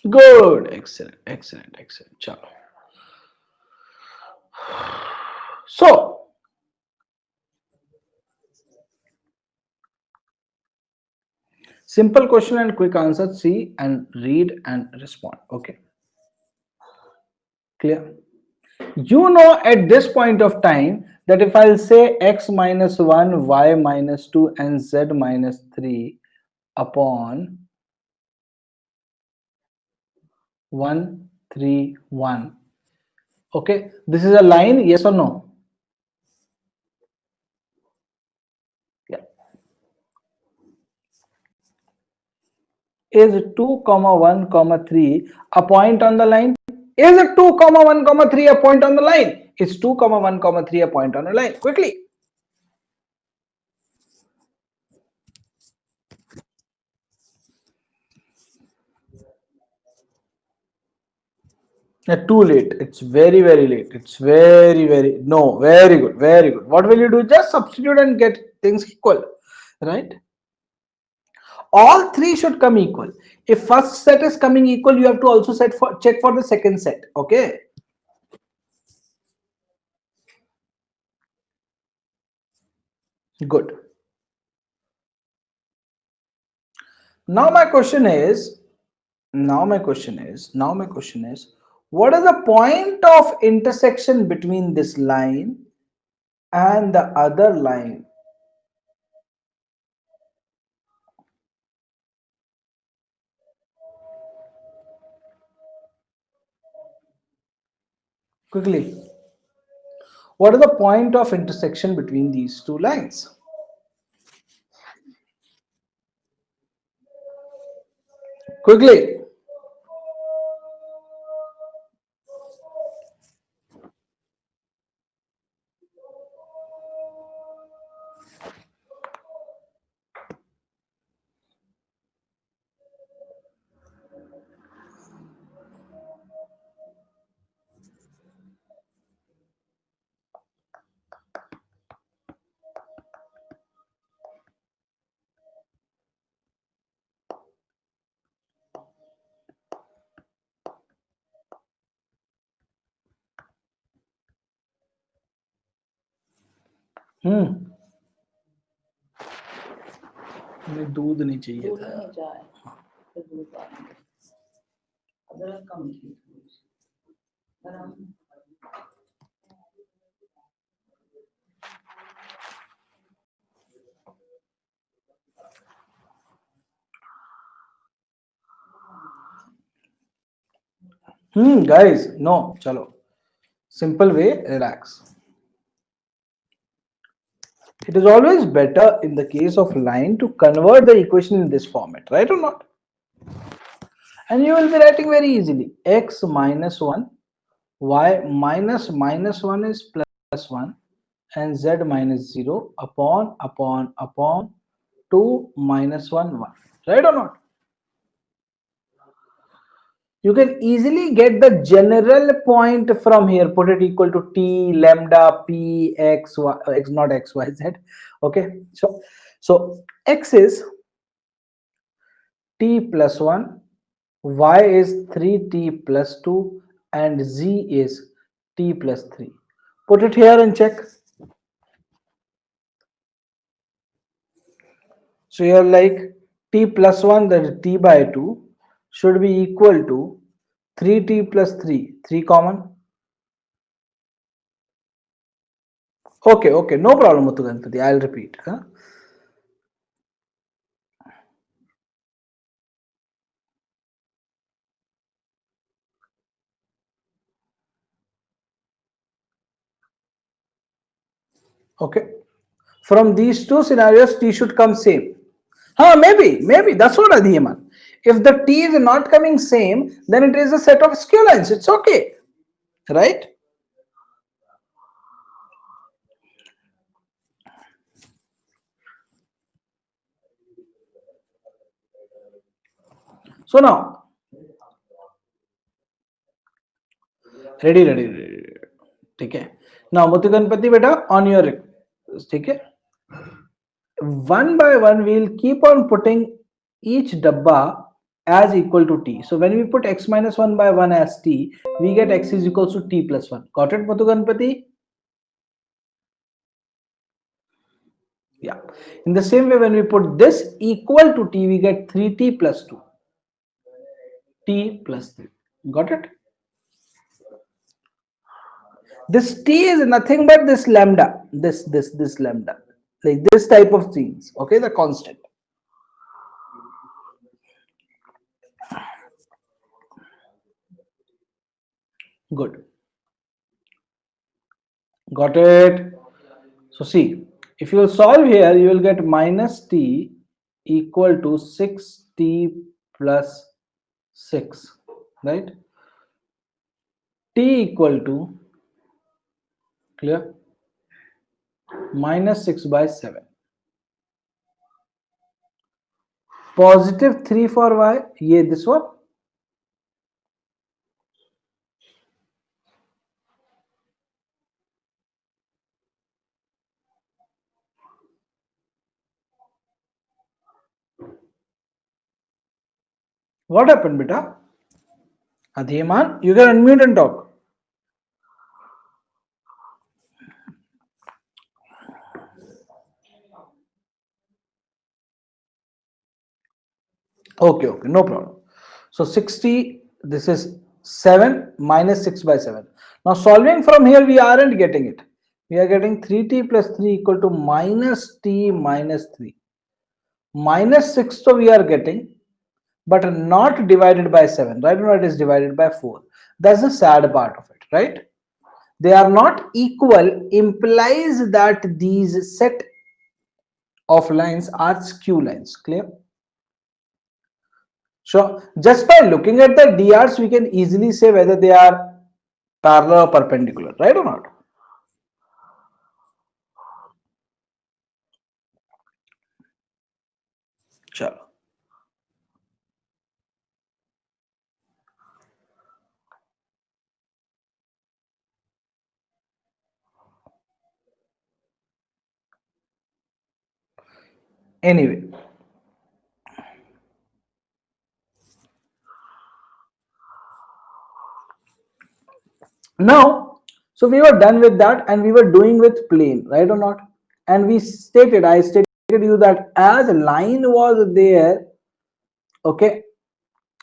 Good. Excellent. Excellent. Excellent. Chalo. So, simple question and quick answer. See and read and respond. Okay. Clear? You know at this point of time that if I'll say x minus 1, y minus 2 and z minus 3 upon 1, 3, 1. Okay. This is a line. Yes or no? Yeah. Is 2 comma 1 comma 3 a point on the line? Is 2 comma 1 comma 3 a point on the line? Is 2 comma 1 comma 3 a point on the line? Quickly. Too late. It's very, very late. It's very, very, no, very good, very good. What will you do? Just substitute and get things equal, right? All three should come equal. If first set is coming equal, you have to also check for the second set. Okay. Good. Now my question is, what is the point of intersection between this line and the other line? Quickly. What is the point of intersection between these two lines? Quickly. हमें दूध नहीं चाहिए था। Guys, no, chalo. Simple way, relax. It is always better in the case of line to convert the equation in this format, right or not? And you will be writing very easily. X minus 1, y minus 1 is plus 1, and z minus 0 upon 2 minus 1, 1. Right or not? You can easily get the general point from here. Put it equal to t lambda p x y, x not x y z. Okay. So x is t plus 1, y is 3t plus 2, and z is t plus 3. Put it here and check. So you are like t plus 1, that is t by 2, should be equal to 3t plus 3, 3 common. Okay, okay, no problem, Muthu Ganpati. I'll repeat. Huh? Okay. From these two scenarios, t should come same. Maybe. That's what Adhiyaman. If the t is not coming same, then it is a set of skew lines. It's okay. Right? So now, ready. Okay. Now, Muthu Ganpati beta, on your okay. One by one, we'll keep on putting each dabba as equal to t. So when we put x minus 1 by 1 as t, we get x is equals to t plus 1. Got it, Madhu Ganpati? Yeah. In the same way, when we put this equal to t, we get 3t plus 2. T plus 3. Got it? This t is nothing but this lambda. This lambda. Like this type of things. Okay, the constant. Good. Got it? So see, if you will solve here, you will get minus t equal to 6t plus 6, right? T equal to, clear, minus 6 by 7. Positive 3 for y, yeah, this one. What happened, beta? Adhiman, you can unmute and talk. Okay, no problem. So 60, this is 7 minus 6 by 7. Now solving from here, we aren't getting it. We are getting 3t plus 3 equal to minus t minus 3. Minus 6 so we are getting, but not divided by 7, right? No, it is divided by 4. That's the sad part of it, right? They are not equal implies that these set of lines are skew lines. Clear? So just by looking at the DRs, we can easily say whether they are parallel or perpendicular, right or not? Chalo. Anyway, now, so we were done with that and we were doing with plane, right or not? And I stated you that as a line was there, okay,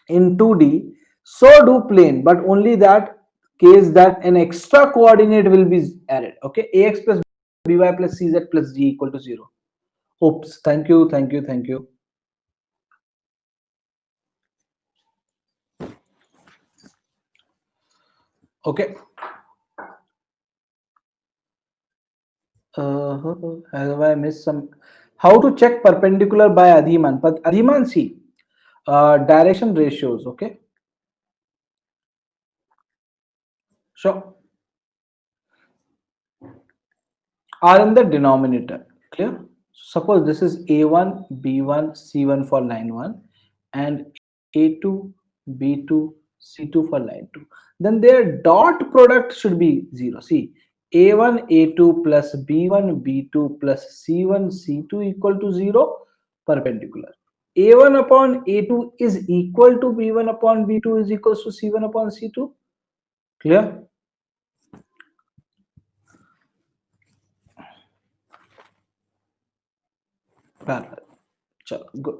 in 2D, so do plane, but only that case that an extra coordinate will be added, okay? Ax plus by plus cz plus d equal to 0. Oops, thank you. Okay. Have I missed some? How to check perpendicular by Adhiman? But Adhiman, see, direction ratios, okay? So, are in the denominator, clear? Suppose this is A1, B1, C1 for line 1 and A2, B2, C2 for line 2. Then their dot product should be 0. See, A1, A2 plus B1, B2 plus C1, C2 equal to 0, perpendicular. A1 upon A2 is equal to B1 upon B2 is equals to C1 upon C2. Clear? Parallel. Chalo, good.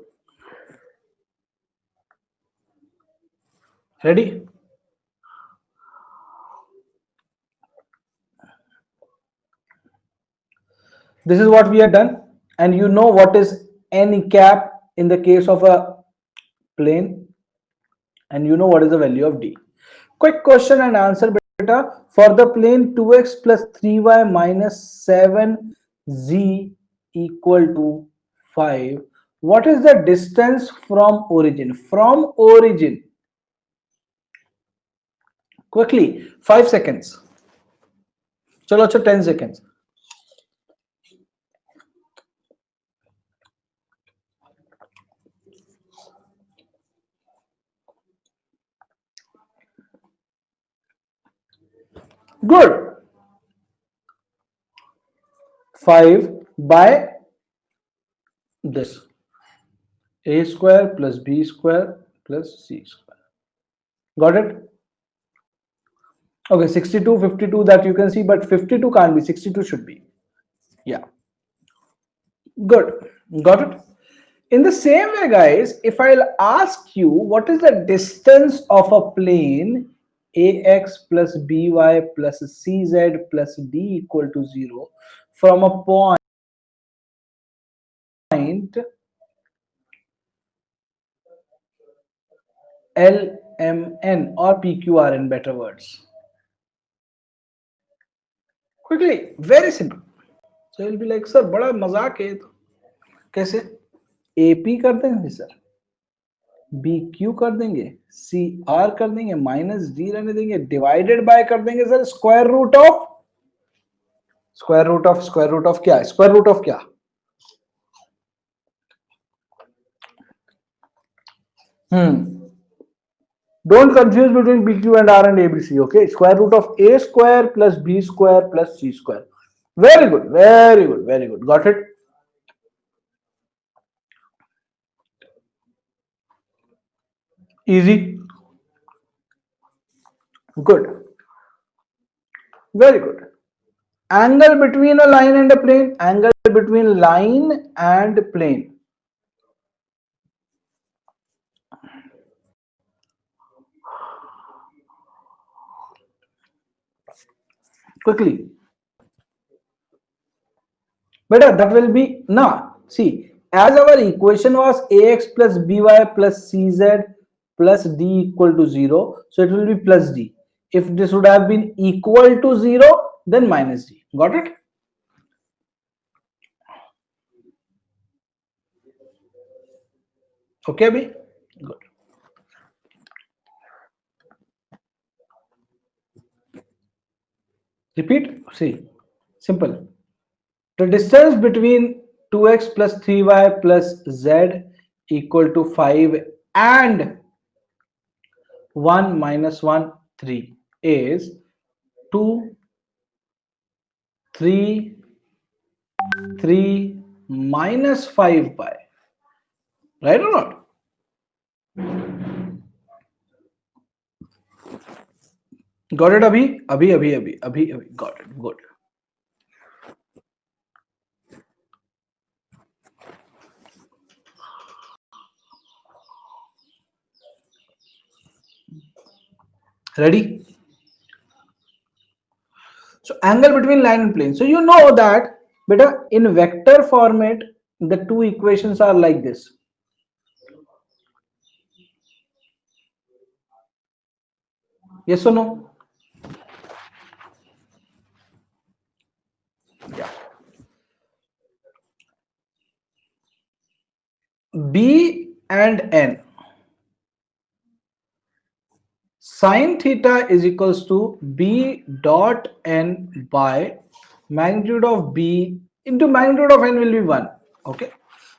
Ready? This is what we have done, and you know what is n cap in the case of a plane, and you know what is the value of d. Quick question and answer, beta. For the plane 2x plus 3y minus 7z equal to 5, what is the distance from origin? From origin. Quickly, 5 seconds. Chalo, 10 seconds. Good. 5 by this a square plus b square plus c square. Got it? Okay, 62, 52 that you can see, but 52 can't be, 62 should be. Yeah, good. Got it? In the same way, guys, if I'll ask you what is the distance of a plane ax plus by plus cz plus d equal to 0 from a point LMN or PQR in better words. Quickly, very simple. So you'll be like, sir, बड़ा मजाक है तो कैसे? AP कर देंगे sir, BQ कर देंगे, CR कर देंगे, माइनस D रहने देंगे, डिवाइडेड बाय कर देंगे सर स्क्वायर रूट ऑफ क्या? स्क्वायर रूट ऑफ क्या? Don't confuse between PQ and R and ABC. Okay, square root of A square plus B square plus C square. Very good, very good, very good. Got it? Easy. Good. Very good. Angle between a line and a plane. Angle between line and plane. Quickly. Better, that will be, now, see, as our equation was ax plus by plus cz plus d equal to 0, so it will be plus d. If this would have been equal to 0, then minus d. Got it? Okay, Abhi? Good. Repeat. See, simple. The distance between 2x plus 3y plus z equal to 5 and 1 minus 1, 3 is 2, 3, 3 minus 5 pi. Right or not? Got it, Abhi? Got it. Good. Ready? So angle between line and plane. So you know that, beta, in vector format, the two equations are like this. Yes or no? Yeah. B and N. Sine theta is equals to B dot N by magnitude of B into magnitude of N will be 1. Okay.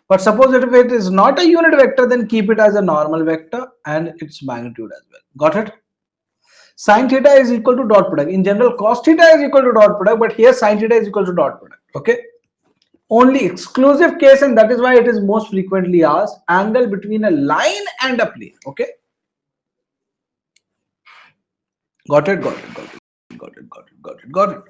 But suppose if it is not a unit vector, then keep it as a normal vector and its magnitude as well. Got it? Sine theta is equal to dot product. In general, cos theta is equal to dot product, but here sine theta is equal to dot product. Okay. Only exclusive case, and that is why it is most frequently asked, angle between a line and a plane. Okay. Got it, got it, got it, got it, got it, got it, got it.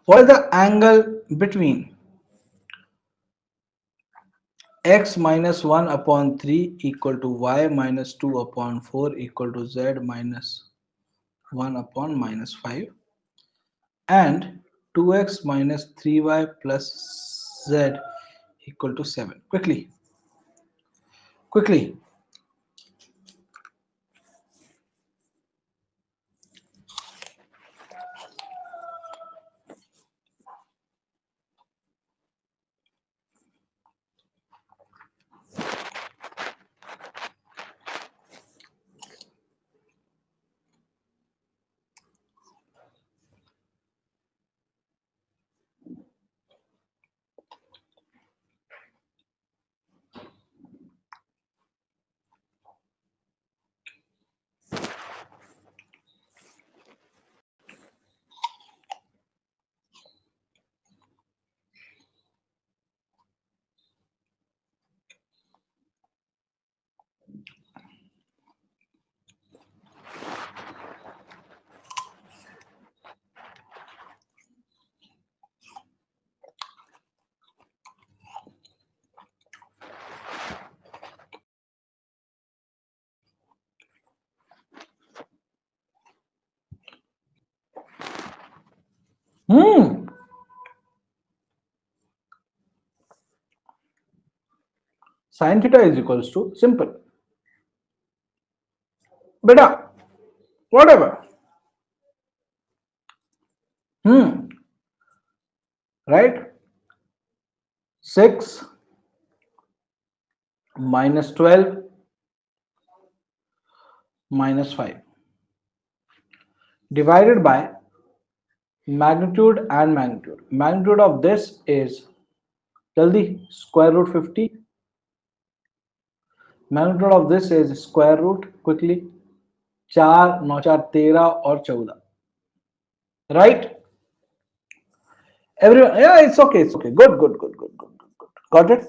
What is the angle between x minus 1 upon 3 equal to y minus 2 upon 4 equal to z minus 1 upon minus 5 and 2x minus 3y plus z equal to 7? Quickly. Quickly. Sin theta is equals to simple. Beta, whatever. Right? 6 minus 12 minus 5 divided by magnitude and magnitude. Magnitude of this is jaldi square root 50. Magnitude of this is square root quickly 4 9 4 13 और 14. Right? Everyone, yeah, it's okay, it's okay. Good, good, good, good, good, good, good. Got it?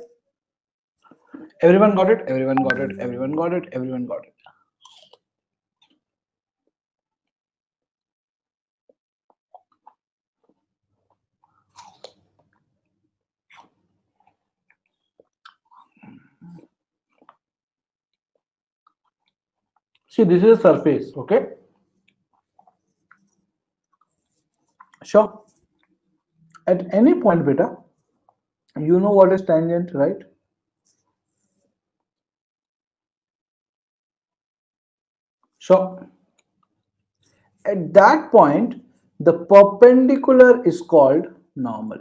Everyone got it? Everyone got it? Everyone got it? Everyone got it? See, this is a surface, okay? Sure. At any point, beta, you know what is tangent, right? Sure. At that point, the perpendicular is called normal.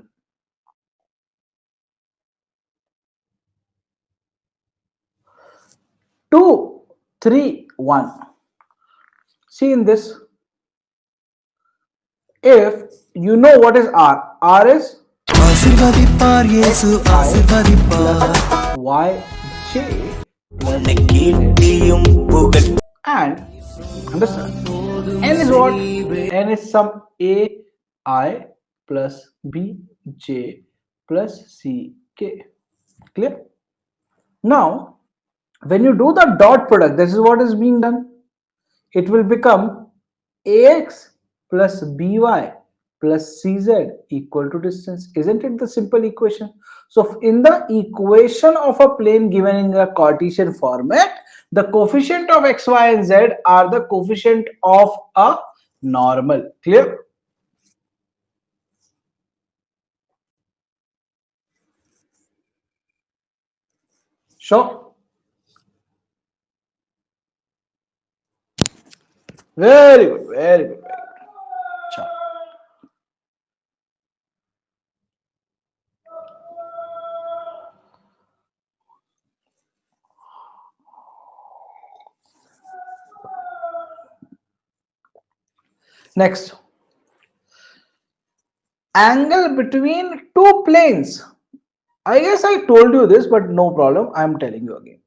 Two, three, one. See in this, if you know what is R is YJ and understand N is what? N is some AI plus BJ plus CK. Clear? Now, when you do the dot product, this is what is being done. It will become AX plus BY plus CZ equal to distance. Isn't it the simple equation? So in the equation of a plane given in the Cartesian format, the coefficient of x, y, and z are the coefficient of a normal. Clear? Sure. Very good. Very good. Very good. Sure. Next, angle between two planes. I guess I told you this, but no problem. I am telling you again.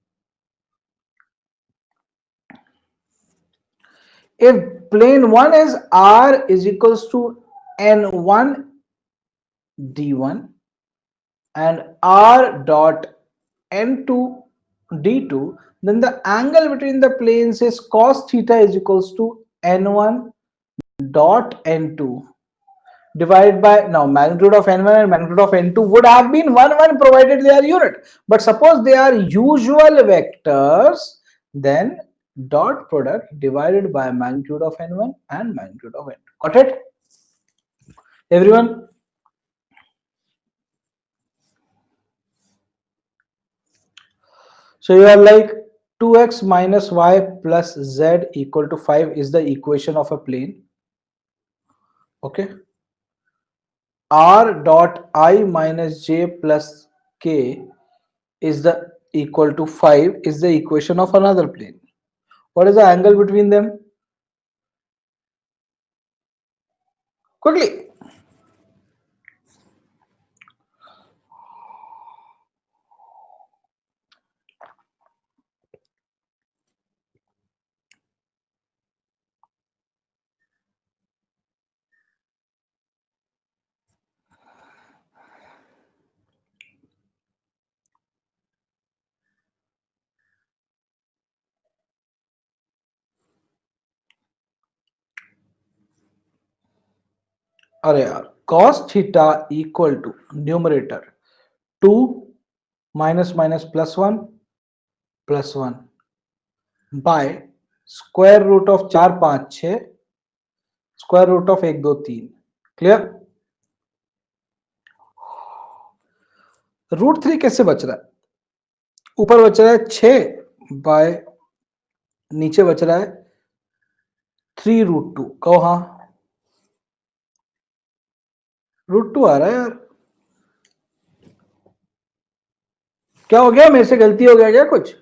If plane 1 is R is equals to N1 D1 and R dot N2 D2, then the angle between the planes is cos theta is equals to N1 dot N2 divided by, now magnitude of N1 and magnitude of N2 would have been 1 provided they are unit, but suppose they are usual vectors, then dot product divided by magnitude of N1 and magnitude of N2. Got it? Everyone? So you are like 2x minus y plus z equal to 5 is the equation of a plane. Okay. R dot I minus j plus k is the equal to 5 is the equation of another plane. What is the angle between them? Quickly. अरे यार, cos theta equal to numerator 2 minus minus plus 1 by square root of 4 5 6 square root of 1 2 3. Clear? Root 3 कैसे बच रहा है? ऊपर बच रहा है 6 बाय नीचे बच रहा है 3 रूट 2. कहो हाँ. रूट 2 आ रहा है यार. क्या हो गया? मेरे से गलती हो गया क्या कुछ?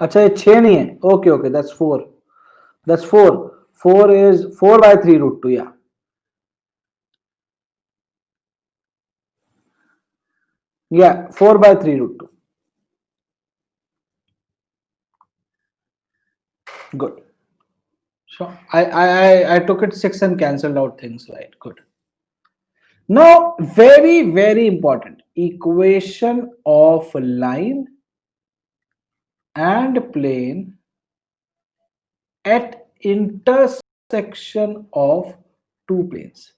अच्छा ये 6 नहीं है. Okay okay, that's 4. That's 4. 4 is 4 by 3 root 2. Yeah. Yeah, 4 by 3 root 2. Good. So I took it 6 and cancelled out things, right? Good. Now, very, very important. Equation of line and plane at intersection of two planes.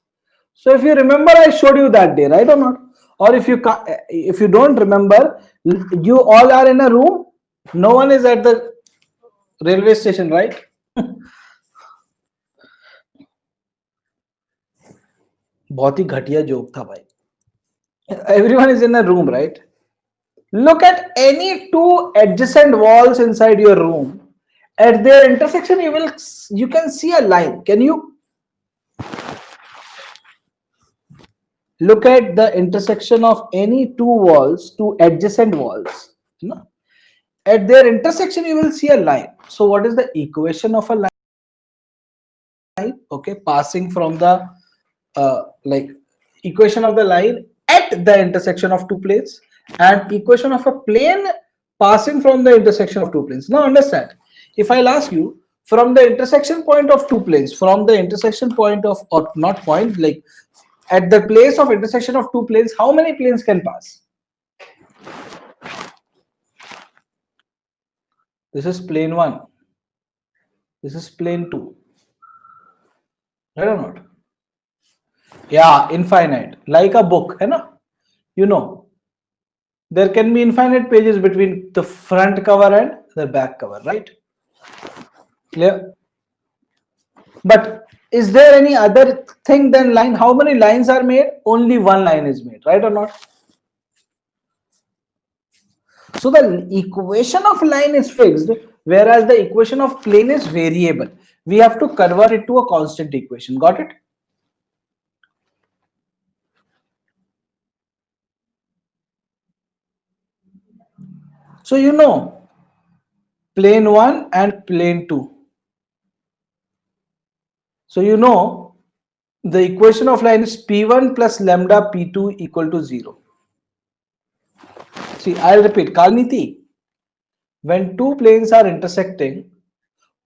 So if you remember, I showed you that day, right or not? Or if you don't remember, you all are in a room. No one is at the railway station, right? बहुत ही घटिया joke था भाई. Everyone is in a room, right? Look at any two adjacent walls inside your room. At their intersection, you can see a line. Can you look at the intersection of any two walls, two adjacent walls? No? At their intersection, you will see a line. So, what is the equation of a line? Okay, passing from the like equation of the line at the intersection of two planes, and equation of a plane passing from the intersection of two planes. Now understand, if I'll ask you from the intersection point of two planes, from the intersection point of, or not point, like at the place of intersection of two planes, how many planes can pass? This is plane 1, this is plane 2, right or not? Yeah, infinite, like a book, है ना? You know, there can be infinite pages between the front cover and the back cover, right? Clear? But is there any other thing than line? How many lines are made? Only one line is made, right or not? So the equation of line is fixed, whereas the equation of plane is variable. We have to convert it to a constant equation. Got it? So you know plane 1 and plane 2. So you know the equation of line is P1 plus lambda P2 equal to 0. See, I'll repeat. Kalniti, when two planes are intersecting,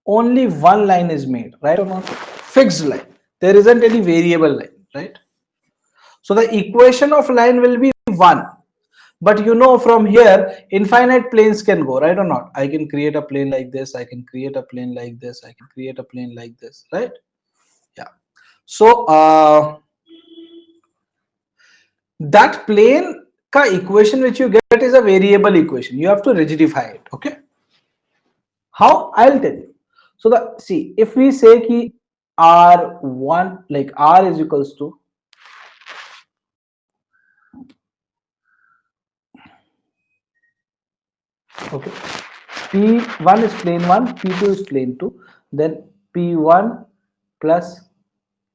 only one line is made, right or not? Fixed line. There isn't any variable line, right? So the equation of line will be 1. But you know from here, infinite planes can go, right or not? I can create a plane like this. I can create a plane like this. I can create a plane like this, right? Yeah. So that plane ka equation which you get is a variable equation. You have to rigidify it, okay? How? I'll tell you. So the, see, if we say ki R1, like R is equals to, okay, P1 is plane 1, P2 is plane 2, then P1 plus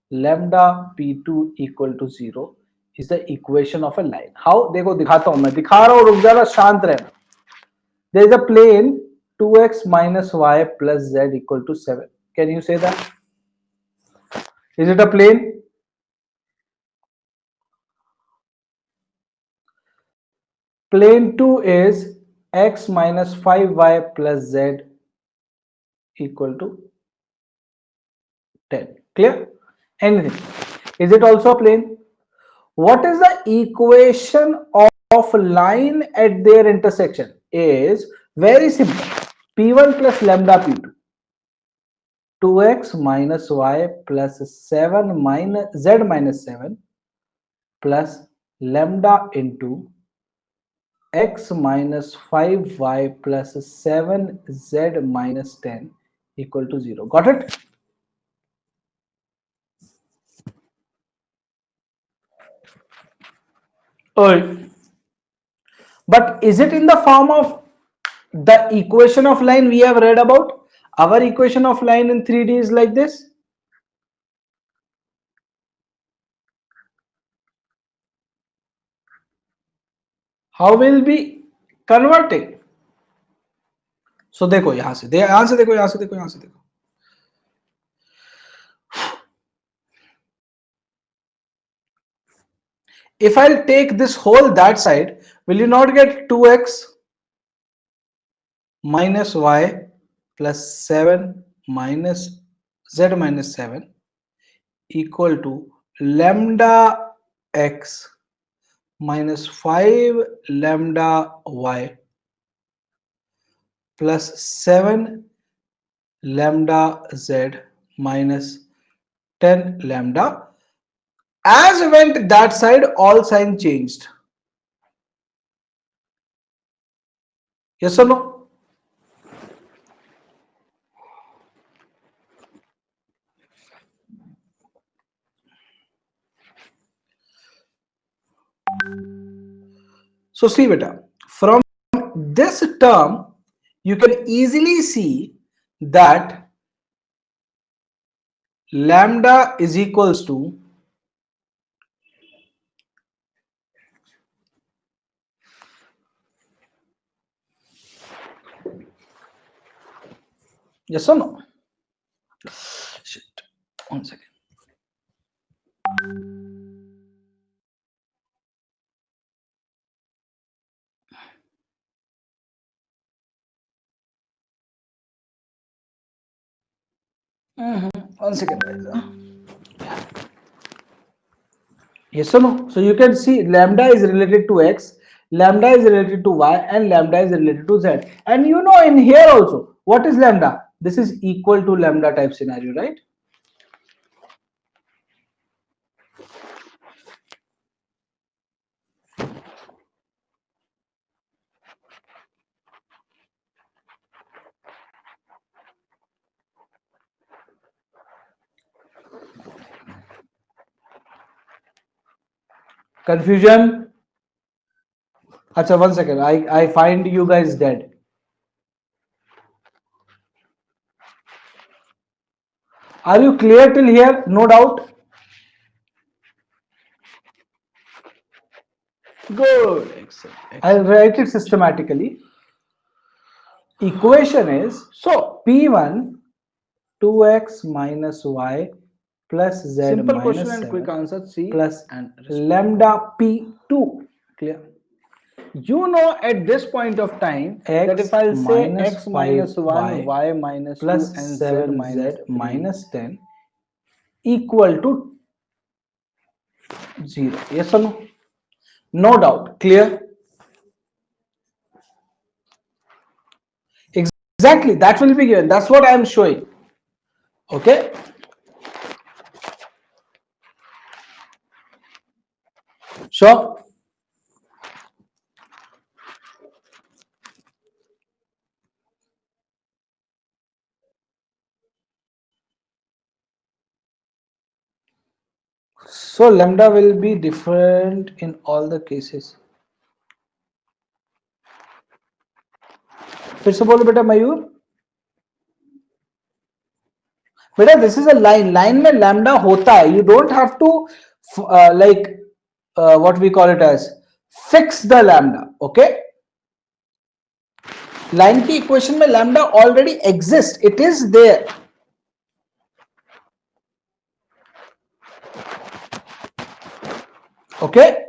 lambda P2 equal to 0 is the equation of a line. How? देखो दिखाता हूं मैं, दिखा रहा हूं, रुक जाना, शांत रहना. There is a plane 2x minus y plus z equal to 7. Can you say that? Is it a plane? Plane 2 is x minus 5y plus z equal to 10. Clear? Anything. Is it also a plane? What is the equation of line at their intersection? is very simple. P1 plus lambda P2. 2x minus y plus 7 minus z minus 7 plus lambda into x minus 5y plus 7z minus 10 equal to 0. Got it? Alright. But is it in the form of the equation of line we have read about? Our equation of line in 3D is like this. How will be converting? So देखो यहां से देखो यहां से देखो if I'll take this whole that side, will you not get 2x minus y plus 7 minus z minus 7 equal to lambda x minus 5 lambda y plus 7 lambda z minus 10 lambda. As went that side, all sign changed. Yes or no? So see beta, from this term you can easily see that lambda is equals to yes or no? Shit. 1 second. One second, guys. Yes or no? So you can see lambda is related to x, lambda is related to y, and lambda is related to z. And you know in here also, what is lambda? This is equal to lambda type scenario, right? Confusion? Acha, 1 second. I find you guys dead. Are you clear till here? No doubt. Good. Excellent. I'll write it systematically. Equation is so P1 2x minus y plus z simple minus question and quick answer C plus and lambda P2. Clear? You know at this point of time x that if I'll say x minus 1 y minus plus 2 and 7 z minus 10 equal to 0. Yes or no? No doubt. Clear? Exactly. That will be given. That's what I am showing. Okay. Sure. So lambda will be different in all the cases. फिर से बोलो बेटा मयूर. बेटा this is a line में lambda होता है. You don't have to what we call it as fix the lambda. Okay. Line की equation में lambda already exists. It is there. Okay.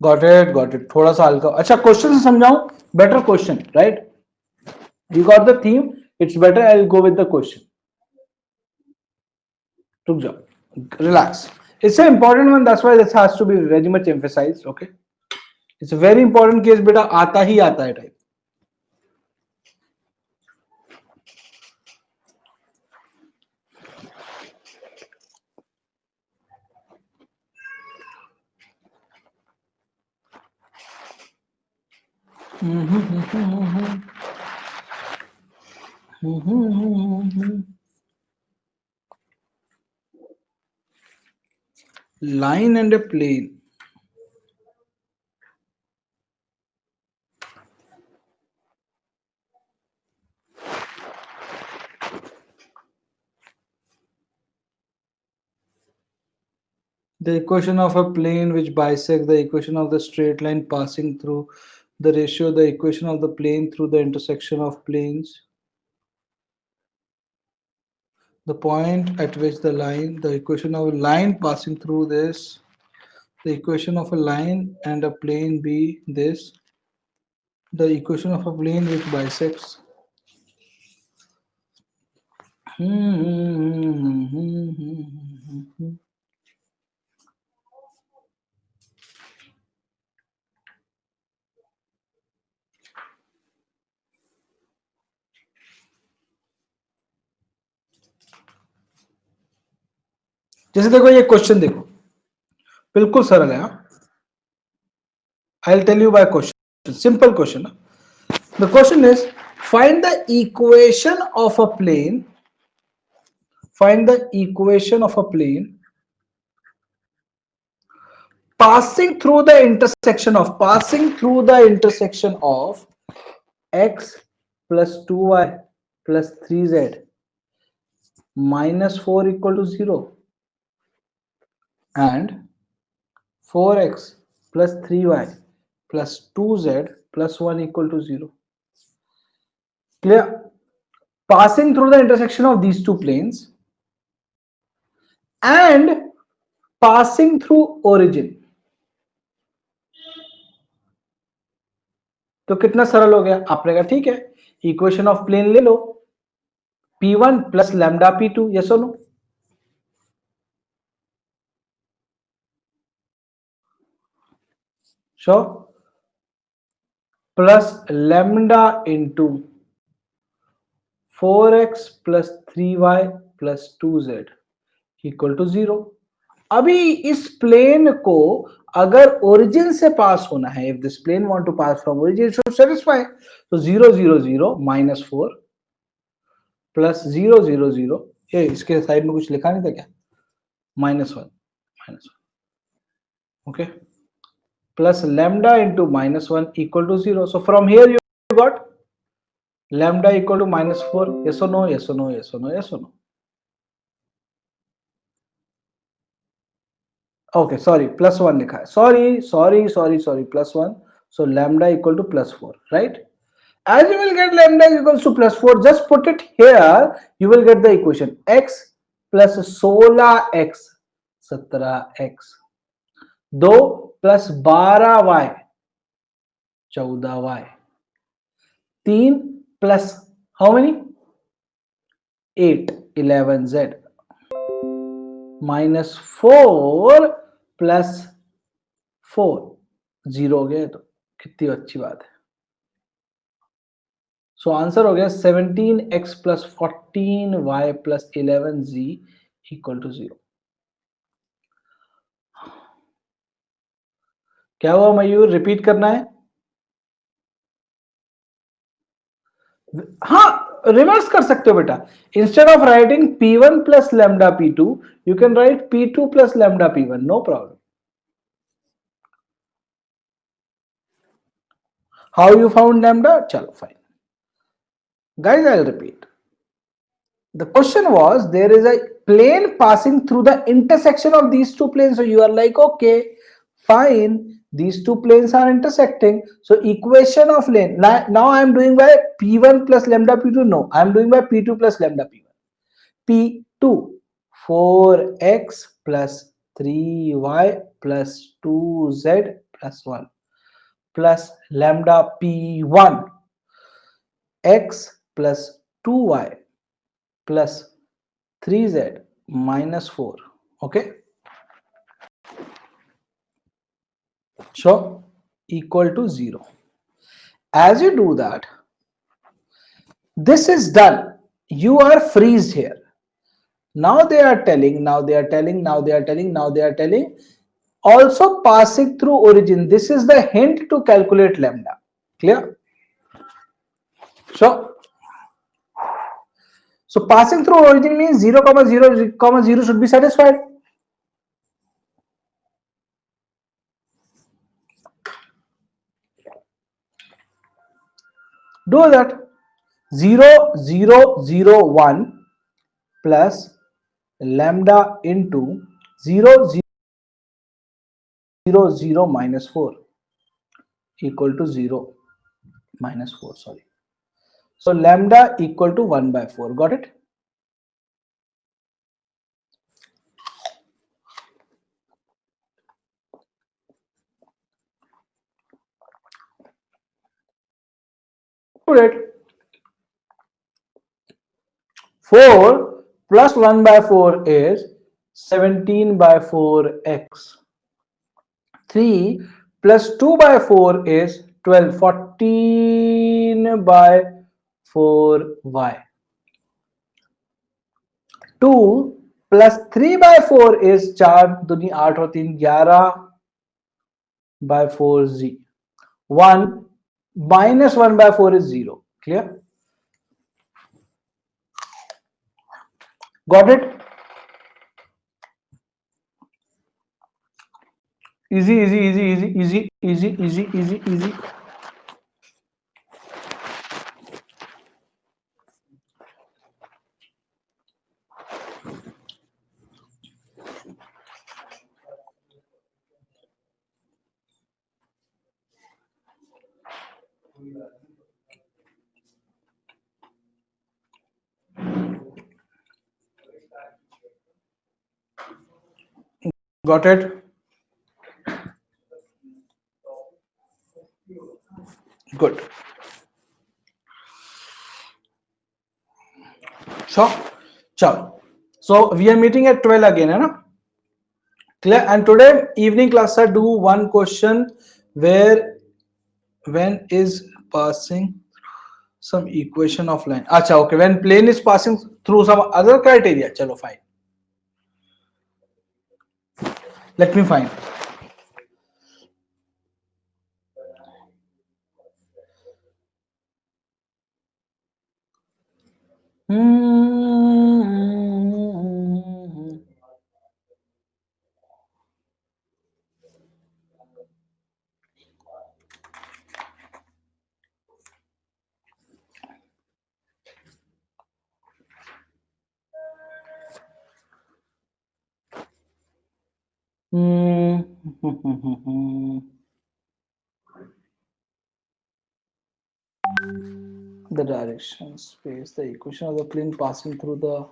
Got it, थोड़ा सा हल्का। अच्छा क्वेश्चन से समझाऊं, better question, right? You got the theme, it's better, I will go with the question. रुक जाओ, relax, it's an important one, that's why this has to be very much emphasized. Okay, it's a very important case, बेटा आता ही आता है type. Line and a plane. The equation of a plane which bisects, the equation of the straight line passing through, the ratio, the equation of the plane through the intersection of planes, the point at which the line, the equation of a line passing through this, the equation of a line and a plane be this, the equation of a plane which bisects. जैसे देखो ये question देखो, बिल्कुल सरल है। I will tell you by question, simple question. The question is find the equation of a plane, find the equation of a plane passing through the intersection of x plus 2y plus 3z minus 4 equal to 0 and 4x plus 3y plus 2z plus 1 equal to 0. Clear? Passing through the intersection of these two planes and passing through origin. तो कितना सरल हो गया, आपने कहा ठीक है, equation of plane ले लो, P1 plus lambda P2, yes or no? Sure. Plus lambda into 4x plus 3y plus 2z equal to 0. अभी इस प्लेन को अगर ओरिजिन से पास होना है, if this plane want to pass from origin it should satisfy, तो 0 0 0 minus 4 plus 0 0 0, ये इसके साइड में कुछ लिखा नहीं था क्या, minus 1 okay, plus lambda into minus 1 equal to 0. So from here you got lambda equal to minus 4, yes or no, yes or no, yes or no, yes or no. Okay, sorry, plus 1 लिखा है, sorry, plus 1, so lambda equal to plus 4, right? As you will get lambda equals to plus 4, just put it here, you will get the equation x plus 16x 17x 2 plus 12y 14y 3 plus how many 8 11z minus 4 plus 4 0 हो गया, तो कितनी अच्छी बात है। So answer हो गया 17x plus 14y plus 11z equal to 0. क्या हुआ मयूर, रिपीट करना है? हाँ, रिवर्स कर सकते हो बेटा, instead of writing p1 plus lambda p2 you can write p2 plus lambda p1, no problem. How you found lambda? Chalo, fine. Guys, I'll repeat. The question was, there is a plane passing through the intersection of these two planes. So you are like, okay, fine, these two planes are intersecting. So equation of lane. Now I am doing by p1 plus lambda p2. No, I am doing by p2 plus lambda p1. P2, 4x plus 3y plus 2z plus 1 plus lambda p1 x plus 2y plus 3z minus 4. Okay, so equal to 0. As you do that, this is done. You are freezed here. Now they are telling, also passing through origin. This is the hint to calculate lambda. Clear? So passing through origin means 0, 0, 0 should be satisfied. Do that. 0, 0, 0, 1 plus lambda into 0, 0, 0 minus 4 equal to 0 minus 4. Sorry. So lambda equal to 1 by 4. Got it? Put it. 4 plus 1 by 4 is 17 by 4x. 3 plus 2 by 4 is 12, 14 by 4y. 2 plus 3 by 4 is 4 दूनी 8 और 3 11 by 4z. 1 minus 1 by 4 is 0. Clear? Got it? Easy, easy, easy, easy, easy, easy, easy, easy, easy. Got it? Good. Sure. Ciao. So we are meeting at 12 again, है ना? Clear? And today evening class I do one question where when is passing some equation of line. Acha, okay. When plane is passing through some other criteria. Chalo, fine. Let me find. The direction space, the equation of the plane passing through the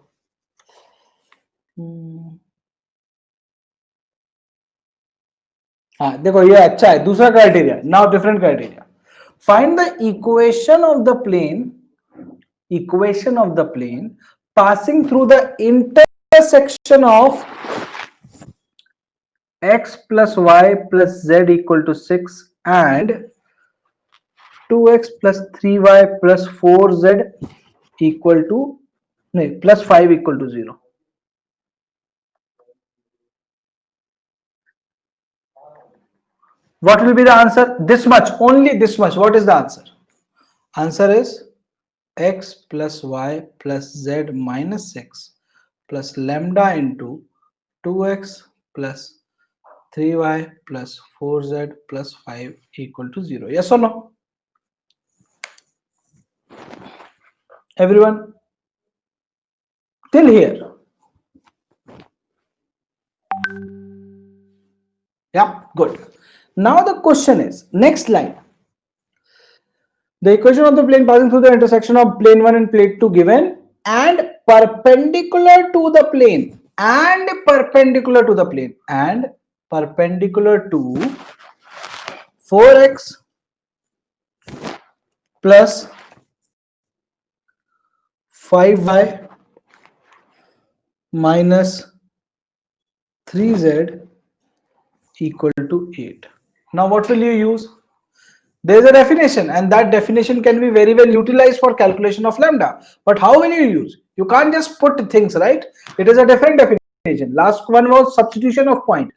देखो ये अच्छा है. दूसरा criteria. Now different criteria. Find the equation of the plane passing through the intersection of x plus y plus z equal to 6 and 2x plus 3y plus 4z equal to plus 5 equal to 0. What will be the answer? This much, only this much. What is the answer? Answer is x plus y plus z minus 6 plus lambda into 2x plus 3y plus 4z plus 5 equal to 0. Yes or no? Everyone? Till here? Yeah, good. Now the question is, next line. The equation of the plane passing through the intersection of plane 1 and plane 2 given and perpendicular to the plane and perpendicular to 4x plus 5y minus 3z equal to 8. Now what will you use? There is a definition, and that definition can be very well utilized for calculation of lambda. But how will you use? You can't just put things, right? It is a different definition. Last one was substitution of point.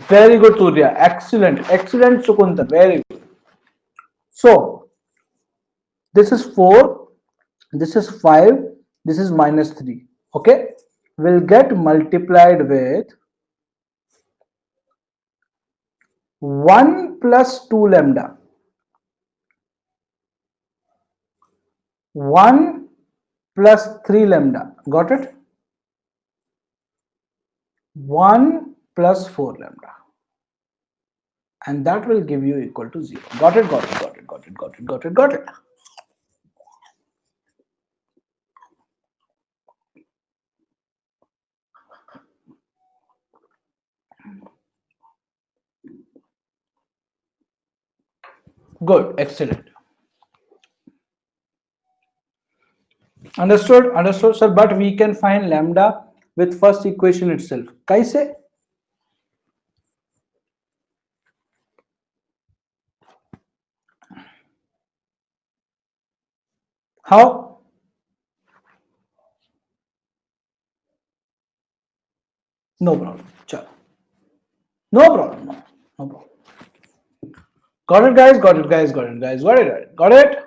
Very good, Surya. Excellent. Excellent, Sukunta. Very good. So, this is 4, this is 5, this is minus 3. Okay. Will get multiplied with 1 plus 2 lambda. 1 plus 3 lambda. Got it? 1 plus 4 lambda. And that will give you equal to 0. Got it, got it, got it, got it, got it, got it, got it. Good, excellent. Understood, understood, sir. But we can find lambda with first equation itself. Kaise? How? No problem. Chalo. No problem. No, no problem. Got it, guys. Got it, guys. Got it, guys. Got it. Got it.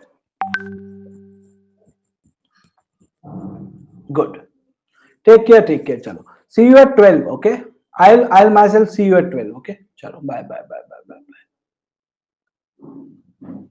Good. Take care. Take care. Chalo. See you at 12. Okay. I'll myself see you at 12. Okay. Chalo. Bye. Bye. Bye. Bye. Bye. Bye.